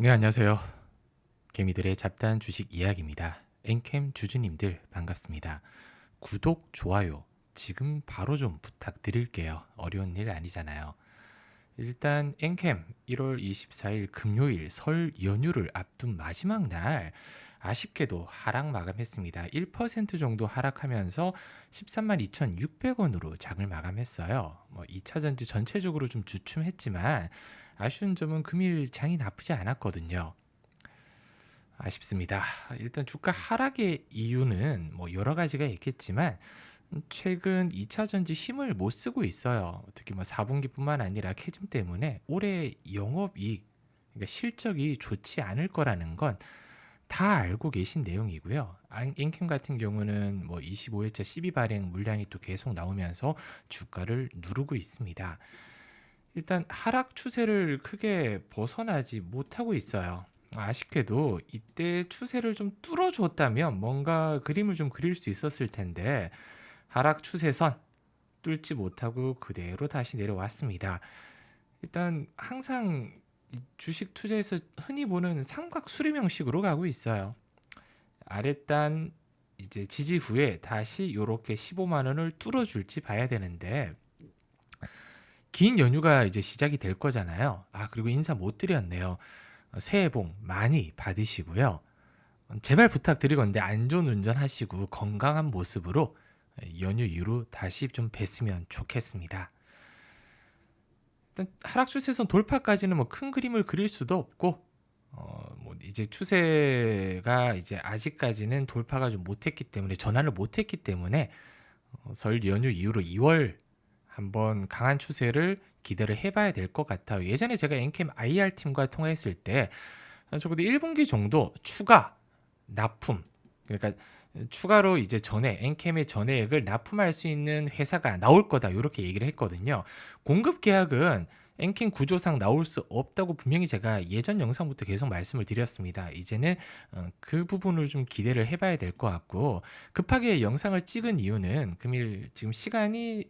네, 안녕하세요. 개미들의 잡다한 주식 이야기입니다. 엔캠 주주님들 반갑습니다. 구독, 좋아요 지금 바로 좀 부탁드릴게요. 어려운 일 아니잖아요. 일단 엔캠 1월 24일 금요일 설 연휴를 앞둔 마지막 날 아쉽게도 하락 마감했습니다. 1% 정도 하락하면서 13만 2,600원으로 장을 마감했어요. 2차 전지 전체적으로 좀 주춤했지만 아쉬운 점은 금일 장이 나쁘지 않았거든요. 아쉽습니다. 일단 주가 하락의 이유는 여러 가지가 있겠지만 최근 2차 전지 힘을 못 쓰고 있어요. 특히 4분기뿐만 아니라 캐즘 때문에 올해 영업이익, 그러니까 실적이 좋지 않을 거라는 건 다 알고 계신 내용이고요. 인캠 같은 경우는 25회차 12 발행 물량이 또 계속 나오면서 주가를 누르고 있습니다. 일단 하락 추세를 크게 벗어나지 못하고 있어요. 아쉽게도 이때 추세를 좀 뚫어줬다면 뭔가 그림을 좀 그릴 수 있었을 텐데 하락 추세선 뚫지 못하고 그대로 다시 내려왔습니다. 일단 항상 주식 투자에서 흔히 보는 삼각 수렴형식으로 가고 있어요. 아랫단 이제 지지 후에 다시 이렇게 15만 원을 뚫어줄지 봐야 되는데 긴 연휴가 이제 시작이 될 거잖아요. 그리고 인사 못 드렸네요. 새해 복 많이 받으시고요. 제발 부탁드리건데 안전운전 하시고 건강한 모습으로 연휴 이후로 다시 좀 뵀으면 좋겠습니다. 일단 하락 추세선 돌파까지는 큰 그림을 그릴 수도 없고 이제 추세가 이제 아직까지는 돌파가 좀 못했기 때문에 전환을 못했기 때문에 설 연휴 이후로 2월 한번 강한 추세를 기대를 해봐야 될 것 같아요. 예전에 제가 엔캠 IR 팀과 통화했을 때 적어도 1분기 정도 추가 납품, 그러니까 추가로 이제 엔캠의 전해액을 납품할 수 있는 회사가 나올 거다 이렇게 얘기를 했거든요. 공급 계약은 엔캠 구조상 나올 수 없다고 분명히 제가 예전 영상부터 계속 말씀을 드렸습니다. 이제는 그 부분을 좀 기대를 해봐야 될 것 같고, 급하게 영상을 찍은 이유는 금일 지금 시간이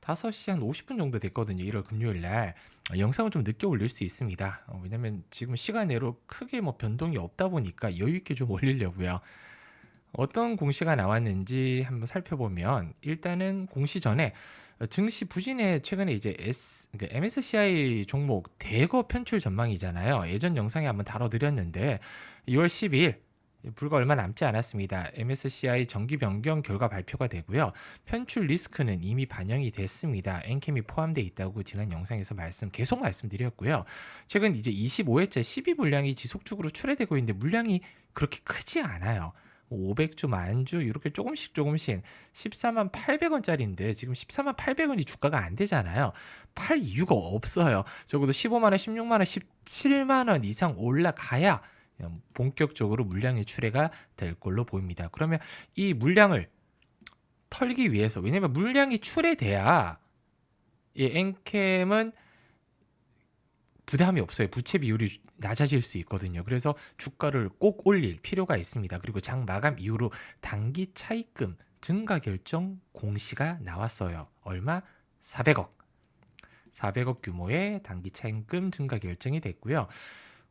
5시 한 50분 정도 됐거든요. 1월 금요일 날. 영상은 좀 늦게 올릴 수 있습니다. 왜냐면 지금 시간외로 크게 변동이 없다 보니까 여유 있게 좀 올리려고요. 어떤 공시가 나왔는지 한번 살펴보면 일단은 공시 전에 증시 부진에 최근에 이제 그러니까 MSCI 종목 대거 편출 전망이잖아요. 예전 영상에 한번 다뤄드렸는데 2월 12일 불과 얼마 남지 않았습니다. MSCI 정기 변경 결과 발표가 되고요. 편출 리스크는 이미 반영이 됐습니다. 엔캠이 포함되어 있다고 지난 영상에서 계속 말씀드렸고요. 최근 이제 25회째 12 물량이 지속적으로 출하되고 있는데 물량이 그렇게 크지 않아요. 500주, 만주 이렇게 조금씩 14만 800원짜리인데 지금 14만 800원이 주가가 안 되잖아요. 팔 이유가 없어요. 적어도 15만 원, 16만 원, 17만 원 이상 올라가야 본격적으로 물량의 출회가 될 걸로 보입니다. 그러면 이 물량을 털기 위해서, 왜냐면 물량이 출회돼야 이 엔캠은 부담이 없어요. 부채 비율이 낮아질 수 있거든요. 그래서 주가를 꼭 올릴 필요가 있습니다. 그리고 장 마감 이후로 단기 차입금 증가 결정 공시가 나왔어요. 얼마? 400억. 400억 규모의 단기 차입금 증가 결정이 됐고요.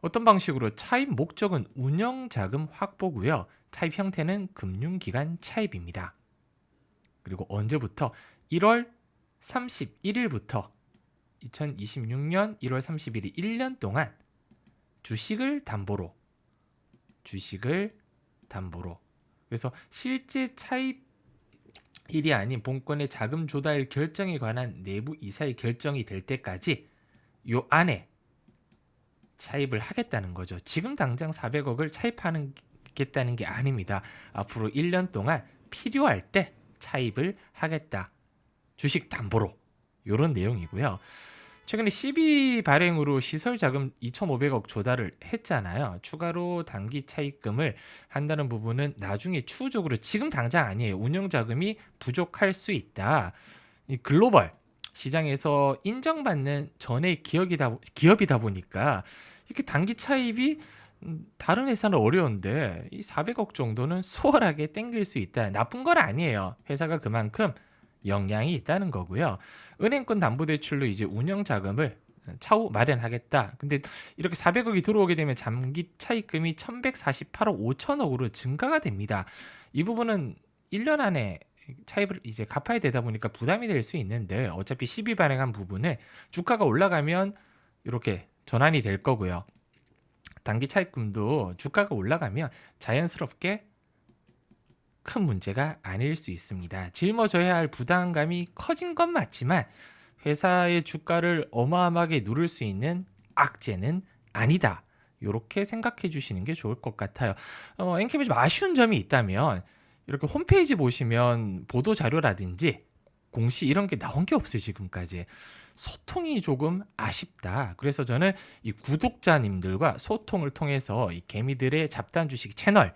어떤 방식으로 차입 목적은 운영 자금 확보고요. 차입 형태는 금융기관 차입입니다. 그리고 언제부터? 1월 31일부터 2026년 1월 30일이 1년 동안 주식을 담보로. 그래서 실제 차입일이 아닌 본권의 자금 조달 결정에 관한 내부 이사의 결정이 될 때까지 요 안에 차입을 하겠다는 거죠. 지금 당장 400억을 차입하겠다는 게 아닙니다. 앞으로 1년 동안 필요할 때 차입을 하겠다. 주식 담보로. 이런 내용이고요. 최근에 12 발행으로 시설 자금 2,500억 조달을 했잖아요. 추가로 단기 차입금을 한다는 부분은 나중에 추후적으로, 지금 당장 아니에요. 운영 자금이 부족할 수 있다. 이 글로벌 시장에서 인정받는 전의 기업이다 보니까 이렇게 단기 차입이 다른 회사는 어려운데 이 400억 정도는 수월하게 땡길 수 있다. 나쁜 건 아니에요. 회사가 그만큼 역량이 있다는 거고요. 은행권 담보대출로 이제 운영 자금을 차후 마련하겠다. 근데 이렇게 400억이 들어오게 되면 장기 차입금이 1148억 5천억으로 증가가 됩니다. 이 부분은 1년 안에 차입을 이제 갚아야 되다 보니까 부담이 될 수 있는데 어차피 12 발행한 부분에 주가가 올라가면 이렇게 전환이 될 거고요. 단기 차입금도 주가가 올라가면 자연스럽게 큰 문제가 아닐 수 있습니다. 짊어져야 할 부담감이 커진 건 맞지만 회사의 주가를 어마어마하게 누를 수 있는 악재는 아니다. 이렇게 생각해 주시는 게 좋을 것 같아요. 엔캠이 좀 아쉬운 점이 있다면 이렇게 홈페이지 보시면 보도 자료라든지 공시 이런 게 나온 게 없어요. 지금까지. 소통이 조금 아쉽다. 그래서 저는 이 구독자님들과 소통을 통해서 이 개미들의 잡단 주식 채널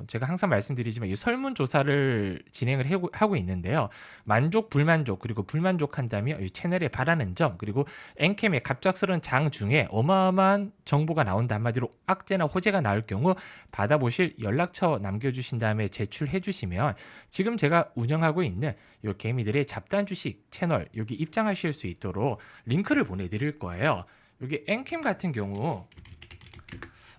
제가 항상 말씀드리지만 이 설문조사를 진행을 하고 있는데요. 만족, 불만족, 그리고 불만족한다면 이 채널에 바라는 점, 그리고 엔캠의 갑작스러운 장 중에 어마어마한 정보가 나온다. 한마디로 악재나 호재가 나올 경우 받아보실 연락처 남겨주신 다음에 제출해 주시면 지금 제가 운영하고 있는 이 개미들의 잡단 주식 채널 여기 입장하실 수 있도록 링크를 보내드릴 거예요. 여기 엔캠 같은 경우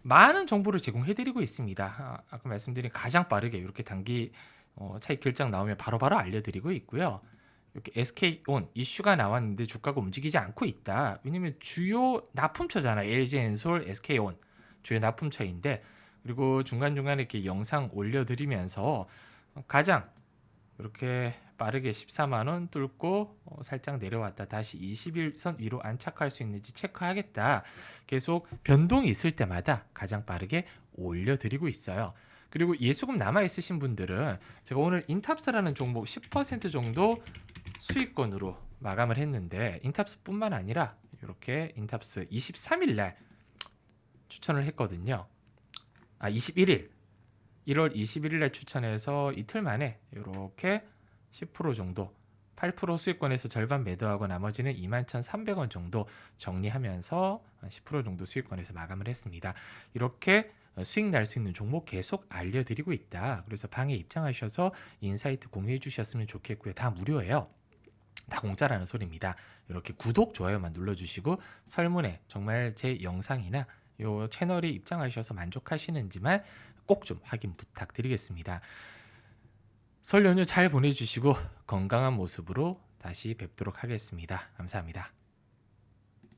많은 정보를 제공해드리고 있습니다. 아까 말씀드린 가장 빠르게 이렇게 단기 차익 결정 나오면 바로바로 알려드리고 있고요. 이렇게 SK온 이슈가 나왔는데 주가가 움직이지 않고 있다. 왜냐면 주요 납품처잖아요. LG엔솔, SK온 주요 납품처인데 그리고 중간중간에 이렇게 영상 올려드리면서 가장 이렇게 빠르게 14만 원 뚫고 살짝 내려왔다. 다시 21선 위로 안착할 수 있는지 체크하겠다. 계속 변동이 있을 때마다 가장 빠르게 올려드리고 있어요. 그리고 예수금 남아 있으신 분들은 제가 오늘 인탑스라는 종목 10% 정도 수익권으로 마감을 했는데 인탑스뿐만 아니라 이렇게 인탑스 23일 날 추천을 했거든요. 21일 1월 21일 날 추천해서 이틀 만에 이렇게 10% 정도 8% 수익권에서 절반 매도하고 나머지는 21,300원 정도 정리하면서 10% 정도 수익권에서 마감을 했습니다. 이렇게 수익 날 수 있는 종목 계속 알려드리고 있다. 그래서 방에 입장하셔서 인사이트 공유해 주셨으면 좋겠고요. 다 무료예요. 다 공짜라는 소리입니다. 이렇게 구독, 좋아요만 눌러주시고 설문에 정말 제 영상이나 요 채널에 입장하셔서 만족하시는지만 꼭 좀 확인 부탁드리겠습니다. 설 연휴 잘 보내주시고 건강한 모습으로 다시 뵙도록 하겠습니다. 감사합니다.